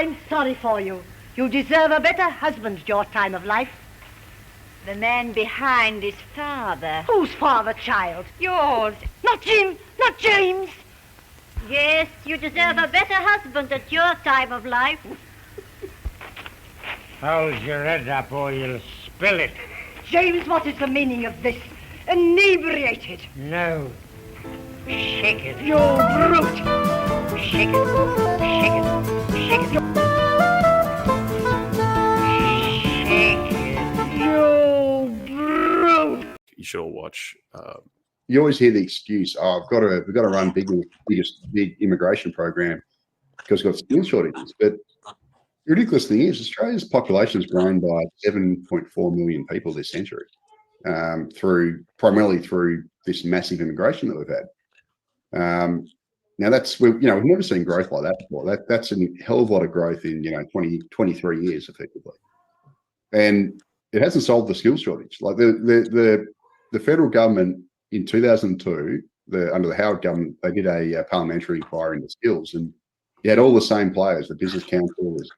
I'm sorry for you. You deserve a better husband your time of life. The man behind is father. Whose father, child? Yours. Not Jim, not James. Yes, you deserve a better husband at your time of life. Hold your head up or you'll spill it. James, what is the meaning of this? Inebriated. No. Shake it. You brute. Shake it. Shake it. Shake it. Shake it. You brute. You should all watch. You always hear the excuse, "Oh, we've got to run big immigration program because we've got skill shortages." But the ridiculous thing is, Australia's population has grown by 7.4 million people this century, primarily through this massive immigration that we've had. Now we've never seen growth like that before. That's a hell of a lot of growth in 23 years effectively, and it hasn't solved the skills shortage. Like the federal government in 2002, under the Howard government, they did a parliamentary inquiry into skills, and you had all the same players: the Business Council, the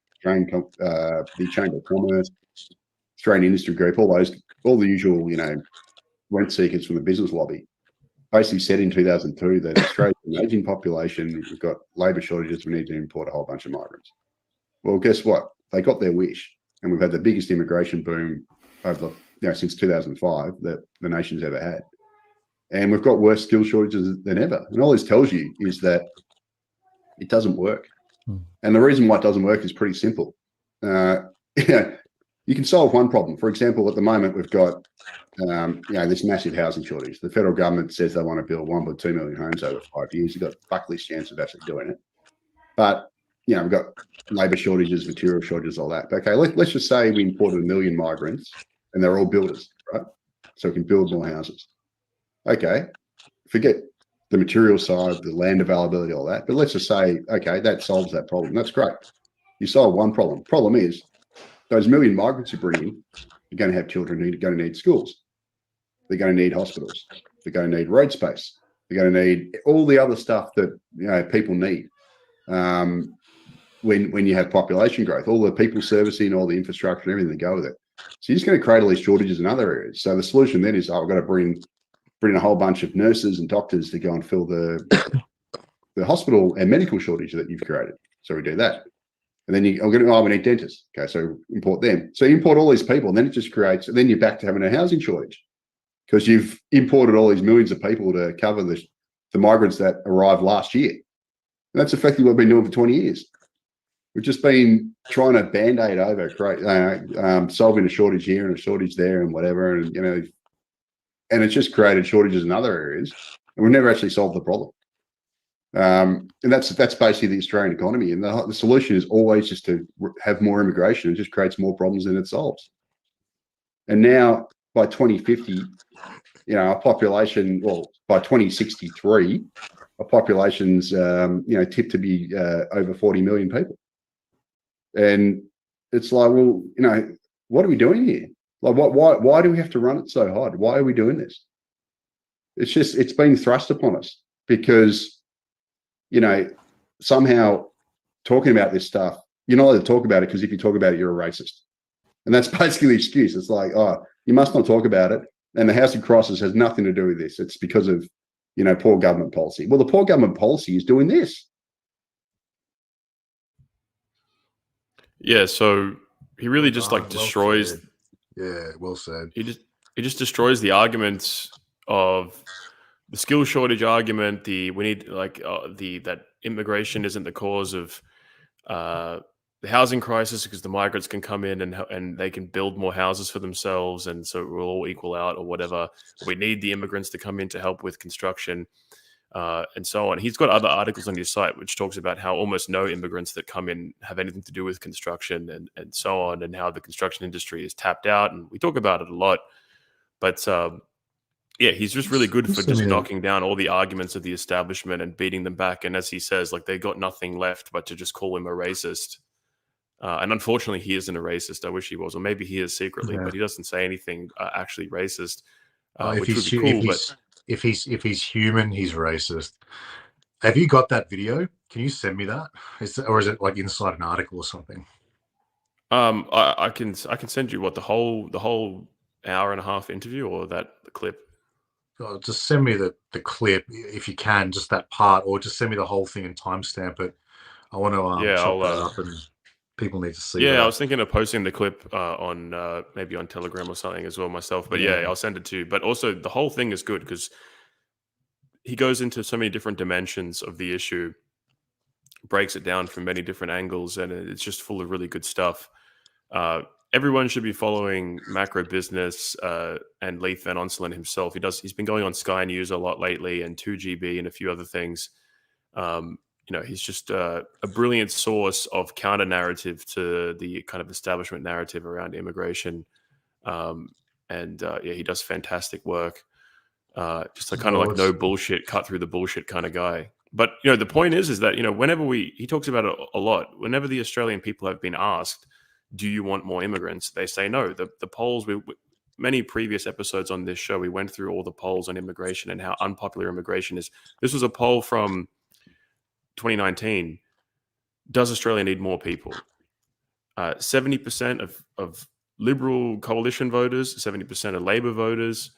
Chamber of Commerce, Australian Industry Group, all the usual rent seekers from the business lobby. Basically said in 2002 that Australia's an aging population, we've got labour shortages, we need to import a whole bunch of migrants. Well, guess what? They got their wish, and we've had the biggest immigration boom since 2005 that the nation's ever had. And we've got worse skill shortages than ever. And all this tells you is that it doesn't work. And the reason why it doesn't work is pretty simple. You can solve one problem. For example, at the moment, we've got this massive housing shortage. The federal government says they want to build 1.2 million homes over 5 years. You've got Buckley's chance of actually doing it. But, we've got labour shortages, material shortages, all that. Okay, let's just say we imported 1 million migrants and they're all builders, right? So we can build more houses. Okay, forget the material side, the land availability, all that. But let's just say, okay, that solves that problem. That's great. You solve one problem. Problem is, those 1 million migrants you bring in, you're going to have children who are going to need schools. They're going to need hospitals. They're going to need road space. They're going to need all the other stuff that people need when you have population growth. All the people servicing, all the infrastructure, everything that go with it. So you're just going to create all these shortages in other areas. So the solution then is, I've got to bring a whole bunch of nurses and doctors to go and fill the hospital and medical shortage that you've created. So we do that. And then we need dentists. Okay, so import them. So you import all these people, and then it just creates, and then you're back to having a housing shortage because you've imported all these millions of people to cover the migrants that arrived last year. And that's effectively what we've been doing for 20 years. We've just been trying to band-aid over, solving a shortage here and a shortage there and whatever, and it's just created shortages in other areas, and we've never actually solved the problem. And that's basically the Australian economy. And the solution is always just to have more immigration. It just creates more problems than it solves. And now by 2050, our population, by 2063, our population's tipped to be over 40 million people. And it's like, well, what are we doing here? Like, why do we have to run it so hard? Why are we doing this? It's been thrust upon us because, somehow talking about this stuff, you're not allowed to talk about it because if you talk about it, you're a racist. And that's basically the excuse. It's like, oh, you must not talk about it. And the housing crisis has nothing to do with this. It's because of, poor government policy. Well, the poor government policy is doing this. Yeah, so he really just destroys. Yeah, well said. He just destroys the arguments of the skill shortage argument. That immigration isn't the cause of the housing crisis because the migrants can come in and they can build more houses for themselves, and so it will all equal out or whatever. We need the immigrants to come in to help with construction. And so on. He's got other articles on his site which talks about how almost no immigrants that come in have anything to do with construction and so on, and how the construction industry is tapped out. And we talk about it a lot. But he's just really good for just knocking down all the arguments of the establishment and beating them back. And as he says, they got nothing left but to just call him a racist. And unfortunately, he isn't a racist. I wish he was, or maybe he is secretly, but he doesn't say anything actually racist, which would be cool. If he's human, he's racist. Have you got that video? Can you send me that? Or is it like inside an article or something? I can send you what the whole hour and a half interview or the clip. Oh, just send me the clip if you can, just that part, or just send me the whole thing and timestamp it. I want to Yeah, chop I'll that up, and people need to see yeah, I that. was thinking of posting the clip on maybe on Telegram or something as well myself. But yeah, Yeah. I'll send it to you. But also the whole thing is good because he goes into so many different dimensions of the issue, breaks it down from many different angles, and it's just full of really good stuff. Uh, Everyone should be following Macro Business and Leith and Onselen himself. He's been going on Sky News a lot lately, and 2GB and a few other things. He's just a brilliant source of counter narrative to the kind of establishment narrative around immigration. He does fantastic work. Just a kind of Well, like no bullshit, cut through the bullshit kind of guy. But the point is that whenever he talks about it a lot. Whenever the Australian people have been asked, "Do you want more immigrants?" they say no. The polls, many previous episodes on this show, we went through all the polls on immigration and how unpopular immigration is. This was a poll from 2019. Does Australia need more people? 70% of Liberal coalition voters, 70% of Labor voters,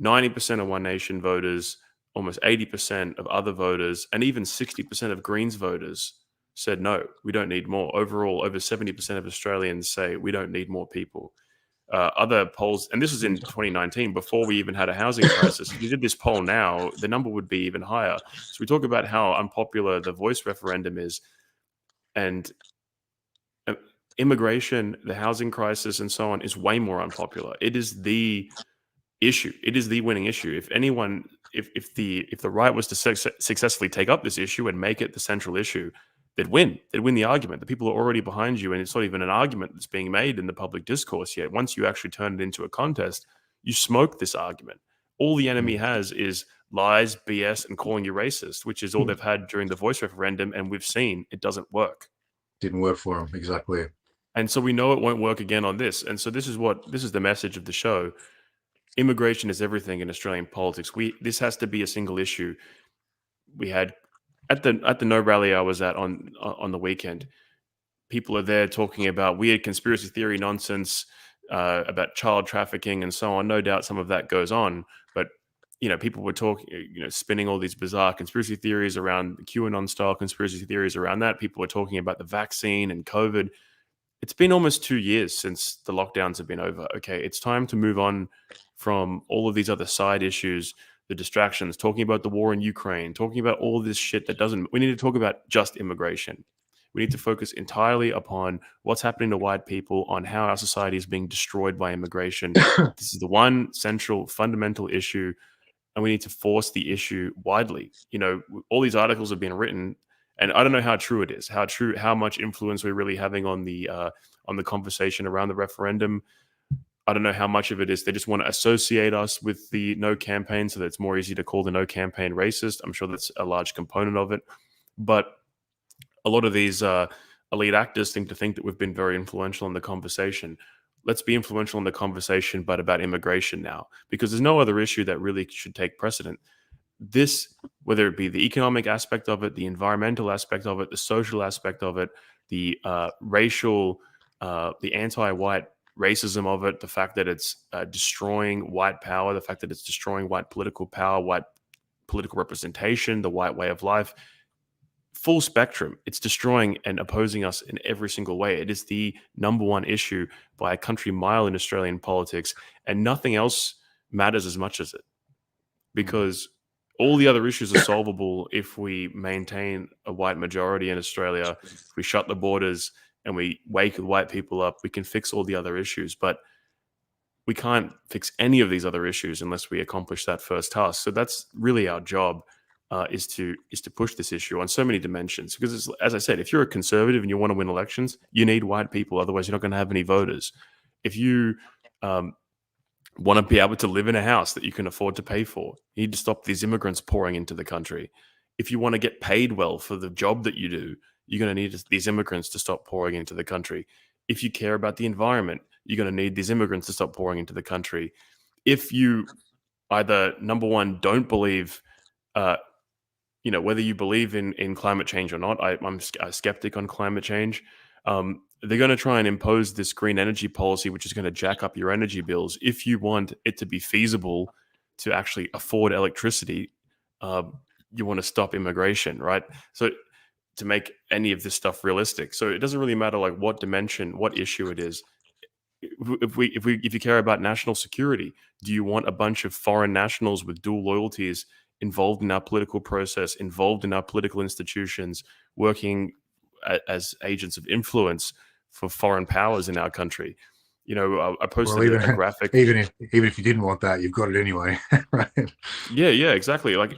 90% of One Nation voters, almost 80% of other voters, and even 60% of Greens voters said no, we don't need more. Overall, over 70% of Australians say we don't need more people. Other polls, and this was in 2019, before we even had a housing crisis. If you did this poll now, the number would be even higher. So we talk about how unpopular the voice referendum is, and immigration, the housing crisis, and so on is way more unpopular. It is the issue. It is the winning issue. If the right was to successfully take up this issue and make it the central issue, they'd win. They'd win the argument. The people are already behind you, and it's not even an argument that's being made in the public discourse yet. Once you actually turn it into a contest, you smoke this argument. All the enemy has is lies, BS, and calling you racist, which is all they've had during the voice referendum, and we've seen it doesn't work. Didn't work for them, exactly. And so we know it won't work again on this. And so this is the message of the show. Immigration is everything in Australian politics. This has to be a single issue. We had at the No rally I was at on the weekend, people are there talking about weird conspiracy theory nonsense about child trafficking and so on. No doubt some of that goes on, but people were talking, spinning all these bizarre conspiracy theories around QAnon style conspiracy theories around that. People were talking about the vaccine and COVID. It's been almost 2 years since the lockdowns have been over. Okay, it's time to move on from all of these other side issues, the distractions, talking about the war in Ukraine, talking about all this shit that doesn't. We need to talk about just immigration. We need to focus entirely upon what's happening to white people, on how our society is being destroyed by immigration. This is the one central fundamental issue, and we need to force the issue widely. All these articles have been written, and I don't know how true it is, how much influence we're really having on the conversation around the referendum. I don't know how much of it is they just want to associate us with the no campaign so that it's more easy to call the no campaign racist. I'm sure that's a large component of it. But a lot of these elite actors seem to think that we've been very influential in the conversation. Let's be influential in the conversation, but about immigration now, because there's no other issue that really should take precedent. This, whether it be the economic aspect of it, the environmental aspect of it, the social aspect of it, the racial, the anti-white racism of it, the fact that it's destroying white power, the fact that it's destroying white political power, white political representation, the white way of life, full spectrum. It's destroying and opposing us in every single way. It is the number one issue by a country mile in Australian politics, and nothing else matters as much as it, because all the other issues are solvable if we maintain a white majority in Australia, if we shut the borders and we wake white people up, we can fix all the other issues. But we can't fix any of these other issues unless we accomplish that first task. So that's really our job, is to push this issue on so many dimensions. Because as I said, if you're a conservative and you want to win elections, you need white people. Otherwise, you're not going to have any voters. If you want to be able to live in a house that you can afford to pay for, you need to stop these immigrants pouring into the country. If you want to get paid well for the job that you do, you're going to need these immigrants to stop pouring into the country. If you care about the environment, you're going to need these immigrants to stop pouring into the country. If you either, number one, don't believe whether you believe in climate change or not, I'm a skeptic on climate change. They're going to try and impose this green energy policy, which is going to jack up your energy bills. If you want it to be feasible to actually afford electricity, you want to stop immigration, right? So to make any of this stuff realistic. So it doesn't really matter like what dimension, what issue it is. If you care about national security, do you want a bunch of foreign nationals with dual loyalties involved in our political process, involved in our political institutions, working as agents of influence for foreign powers in our country? I posted a graphic. Even if you didn't want that, you've got it anyway, right? Yeah, exactly. Like